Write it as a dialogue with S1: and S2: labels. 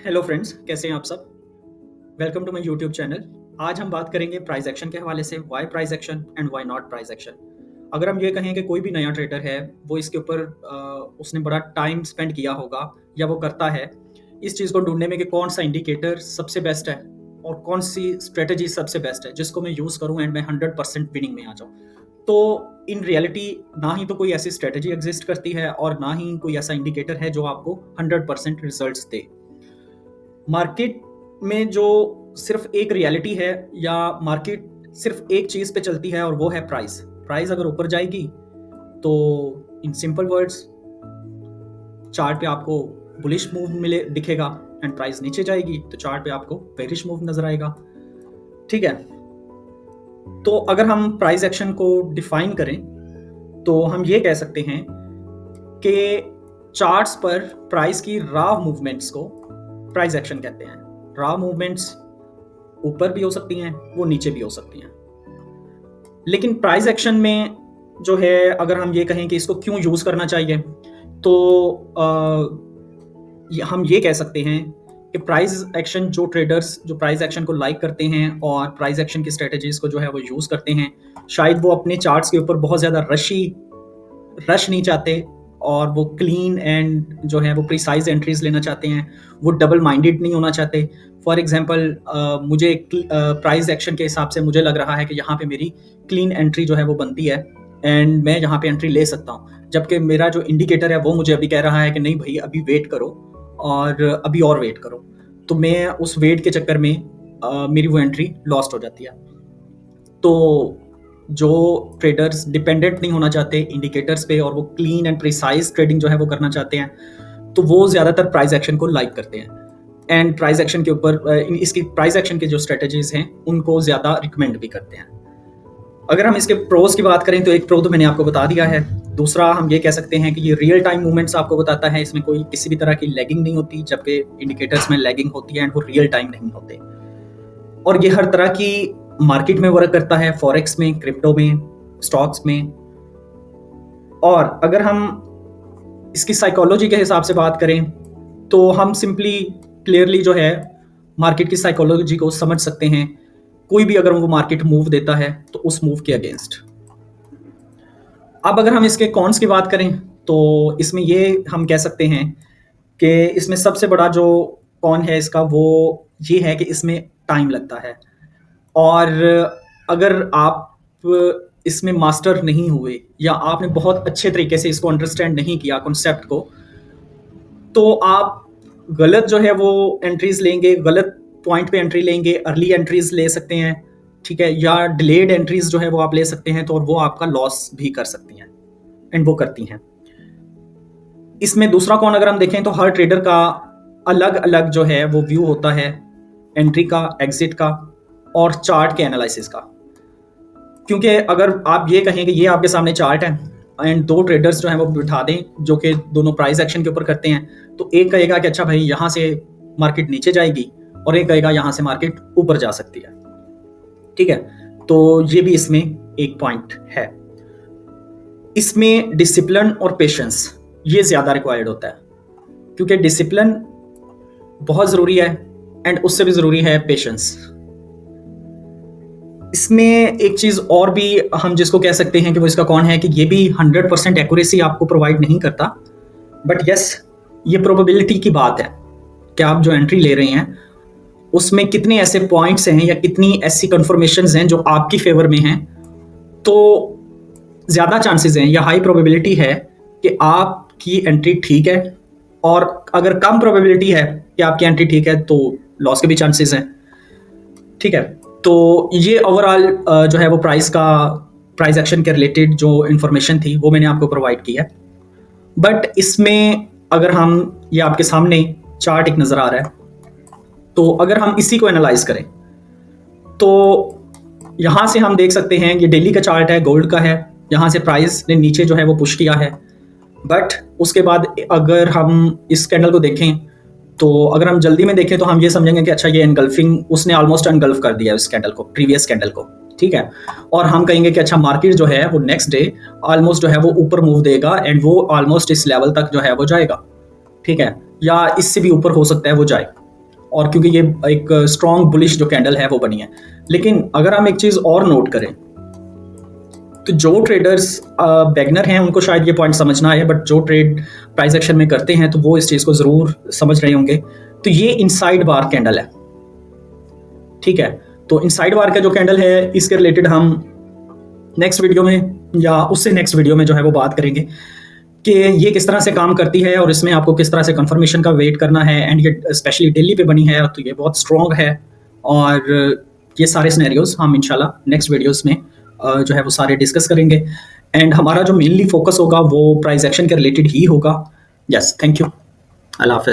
S1: Hello friends, कैसे हैं आप सब। Welcome to my YouTube channel. आज हम बात करेंगे प्राइस एक्शन के हवाले से, why price action and why not price action. अगर हम ये कहें कि कोई भी नया ट्रेडर है, वो इसके ऊपर उसने बड़ा टाइम स्पेंड किया होगा या वो करता है इस चीज़ को ढूंढने में कि कौन सा इंडिकेटर सबसे बेस्ट है और कौन सी स्ट्रेटजी सबसे बेस्ट है जिसको मैं यूज़ करूँ एंड मैं 100% विनिंग में आ जाऊँ। तो इन रियलिटी ना ही तो कोई ऐसी स्ट्रेटजी एग्जिस्ट करती है और ना ही कोई ऐसा इंडिकेटर है जो आपको 100% रिजल्ट्स दे। मार्केट में जो सिर्फ एक रियलिटी है या मार्केट सिर्फ एक चीज़ पे चलती है और वो है प्राइस। प्राइस अगर ऊपर जाएगी तो इन सिंपल वर्ड्स चार्ट पे आपको बुलिश मूव मिले दिखेगा, एंड प्राइस नीचे जाएगी तो चार्ट पे आपको बेरिश मूव नजर आएगा। ठीक है, तो अगर हम प्राइस एक्शन को डिफाइन करें तो हम ये कह सकते हैं कि चार्ट्स पर प्राइस की रॉ मूवमेंट्स को प्राइस एक्शन कहते हैं। रॉ मूवमेंट्स ऊपर भी हो सकती हैं, वो नीचे भी हो सकती हैं। लेकिन प्राइस एक्शन में जो है, अगर हम ये कहें कि इसको क्यों यूज़ करना चाहिए, तो हम ये कह सकते हैं कि प्राइस एक्शन जो ट्रेडर्स जो प्राइस एक्शन को लाइक करते हैं और प्राइस एक्शन की स्ट्रेटजीज को जो है वो यूज़ करते हैं, शायद वो अपने चार्ट्स के ऊपर बहुत ज़्यादा रश नहीं चाहते और वो क्लीन एंड जो है वो प्रिसाइज एंट्रीज लेना चाहते हैं। वो डबल माइंडेड नहीं होना चाहते। फॉर एग्जांपल मुझे प्राइस एक्शन के हिसाब से मुझे लग रहा है कि यहाँ पे मेरी क्लीन एंट्री जो है वो बनती है एंड मैं यहाँ पे एंट्री ले सकता हूँ, जबकि मेरा जो इंडिकेटर है वो मुझे अभी कह रहा है कि नहीं भाई, अभी वेट करो और अभी और वेट करो। तो मैं उस वेट के चक्कर में मेरी वो एंट्री लॉस्ट हो जाती है। तो जो ट्रेडर्स डिपेंडेंट नहीं होना चाहते इंडिकेटर्स पे और वो क्लीन एंड प्रिसाइज ट्रेडिंग जो है वो करना चाहते हैं, तो वो ज़्यादातर प्राइस एक्शन को लाइक करते हैं एंड प्राइस एक्शन के ऊपर इसकी प्राइस एक्शन के जो स्ट्रेटजीज हैं उनको ज़्यादा रिकमेंड भी करते हैं। अगर हम इसके प्रोज की बात करें तो एक प्रो तो मैंने आपको बता दिया है। दूसरा हम ये कह सकते हैं कि ये रियल टाइम मूवमेंट्स आपको बताता है, इसमें कोई किसी भी तरह की लैगिंग नहीं होती, जबकि इंडिकेटर्स में लैगिंग होती है एंड वो रियल टाइम नहीं होते। और ये हर तरह की मार्केट में वर्क करता है, फॉरेक्स में, क्रिप्टो में, स्टॉक्स में। और अगर हम इसकी साइकोलॉजी के हिसाब से बात करें तो हम सिंपली क्लियरली जो है मार्केट की साइकोलॉजी को समझ सकते हैं। कोई भी अगर वो मार्केट मूव देता है तो उस मूव के अगेंस्ट। अब अगर हम इसके कॉन्स की बात करें तो इसमें ये हम कह सकते हैं कि इसमें सबसे बड़ा जो कॉन है इसका वो ये है कि इसमें टाइम लगता है, और अगर आप इसमें मास्टर नहीं हुए या आपने बहुत अच्छे तरीके से इसको अंडरस्टैंड नहीं किया कॉन्सेप्ट को, तो आप गलत जो है वो एंट्रीज लेंगे, गलत पॉइंट पे एंट्री लेंगे, अर्ली एंट्रीज ले सकते हैं, ठीक है, या डिलेड एंट्रीज जो है वो आप ले सकते हैं, तो और वो आपका लॉस भी कर सकती हैं एंड वो करती हैं। इसमें दूसरा कौन अगर हम देखें तो हर ट्रेडर का अलग अलग जो है वो व्यू होता है एंट्री का, एग्जिट का और चार्ट के एनालिसिस का। क्योंकि अगर आप ये कहें कि ये आपके सामने चार्ट है एंड दो ट्रेडर्स जो हैं वो बिठा दें जो कि दोनों प्राइस एक्शन के ऊपर करते हैं, तो एक कहेगा कि अच्छा भाई यहाँ से मार्केट नीचे जाएगी और एक कहेगा यहाँ से मार्केट ऊपर जा सकती है। ठीक है, तो ये भी इसमें एक पॉइंट है। इसमें डिसिप्लिन और पेशेंस ये ज़्यादा रिक्वायर्ड होता है, क्योंकि डिसिप्लिन बहुत ज़रूरी है एंड उससे भी ज़रूरी है पेशेंस। इसमें एक चीज़ और भी हम जिसको कह सकते हैं कि वो इसका कौन है कि ये भी 100% एक्यूरेसी आपको प्रोवाइड नहीं करता, बट यस ये प्रोबेबिलिटी की बात है कि आप जो एंट्री ले रहे हैं उसमें कितने ऐसे पॉइंट्स हैं या कितनी ऐसी कंफर्मेशंस हैं जो आपकी फेवर में हैं। तो ज़्यादा चांसेस हैं या हाई प्रोबेबिलिटी है कि आपकी एंट्री ठीक है, और अगर कम प्रोबेबिलिटी है कि आपकी एंट्री ठीक है तो लॉस के भी चांसेस हैं। ठीक है, तो ये ओवरऑल जो है वो प्राइस एक्शन के रिलेटेड जो इन्फॉर्मेशन थी वो मैंने आपको प्रोवाइड की है। बट इसमें अगर हम ये आपके सामने चार्ट एक नज़र आ रहा है, तो अगर हम इसी को एनालाइज करें तो यहाँ से हम देख सकते हैं ये डेली का चार्ट है, गोल्ड का है। यहाँ से प्राइस ने नीचे जो है वो पुश किया है, बट उसके बाद अगर हम इस कैंडल को देखें तो अगर हम जल्दी में देखें तो हम ये समझेंगे कि अच्छा ये एनगल्फिंग उसने ऑलमोस्ट एनगल्फ कर दिया उस कैंडल को, प्रीवियस कैंडल को। ठीक है, और हम कहेंगे कि अच्छा मार्केट जो है वो नेक्स्ट डे ऑलमोस्ट जो है वो ऊपर मूव देगा एंड वो ऑलमोस्ट इस लेवल तक जो है वो जाएगा। ठीक है, या इससे भी ऊपर हो सकता है वो जाए। और क्योंकि ये एक स्ट्रॉन्ग बुलिश जो कैंडल है वो बनी है। लेकिन अगर हम एक चीज़ और नोट करें, तो जो ट्रेडर्स बेगनर हैं उनको शायद ये पॉइंट समझना आए, बट जो ट्रेड प्राइस एक्शन में करते हैं तो वो इस चीज़ को ज़रूर समझ रहे होंगे। तो ये इनसाइड बार कैंडल है, ठीक है। तो इनसाइड बार का जो कैंडल है, इसके रिलेटेड हम नेक्स्ट वीडियो में या उससे नेक्स्ट वीडियो में जो है वो बात करेंगे कि ये किस तरह से काम करती है और इसमें आपको किस तरह से कंफर्मेशन का वेट करना है। एंड ये स्पेशली दिल्ली पे बनी है तो ये बहुत स्ट्रॉन्ग है। और ये सारे सिनेरियोज हम इंशाल्लाह नेक्स्ट वीडियोस में जो है वो सारे डिस्कस करेंगे। एंड हमारा जो मेनली फोकस होगा वो प्राइस एक्शन के रिलेटेड ही होगा। यस, थैंक यू, अल्लाह हाफिज़।